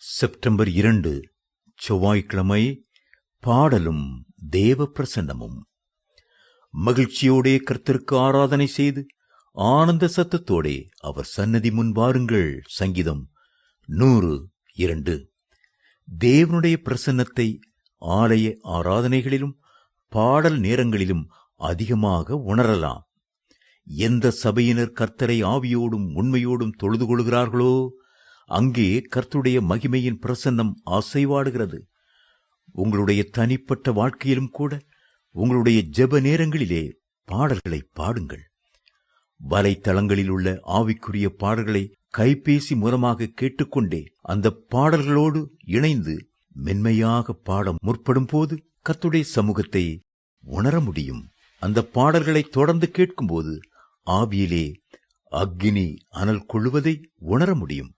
September 2 செவ்வாய்க்கிழமை. பாடலும் தேவ பிரசன்னமும். மகிழ்ச்சியோடே கர்த்தருக்கு ஆராதனை செய்து ஆனந்த சத்தத்தோடே அவர் சன்னதி முன் வாருங்கள். சங்கீதம் 102. தேவனுடைய பிரசன்னத்தை ஆலய ஆராதனைகளிலும் பாடல் நேரங்களிலும் அதிகமாக உணரலாம். எந்த சபையினர் கர்த்தரை ஆவியோடும் உண்மையோடும் தொழுது கொள்கிறார்களோ அங்கே கர்த்தருடைய மகிமையின் பிரசன்னம் அசைவாடுகிறது. உங்களுடைய தனிப்பட்ட வாழ்க்கையிலும் கூட உங்களுடைய ஜெப நேரங்களிலே பாடல்களை பாடுங்கள். வலைத்தளங்களில் உள்ள ஆவிக்குரிய பாடல்களை கைபேசி மூலமாக கேட்டுக்கொண்டே அந்த பாடல்களோடு இணைந்து மென்மையாக பாட முற்படும் போது கர்த்தருடைய சமூகத்தை உணர முடியும். அந்த பாடல்களை தொடர்ந்து கேட்கும்போது ஆவியிலே அக்கினி அனல் கொள்ளுவதை உணர முடியும்.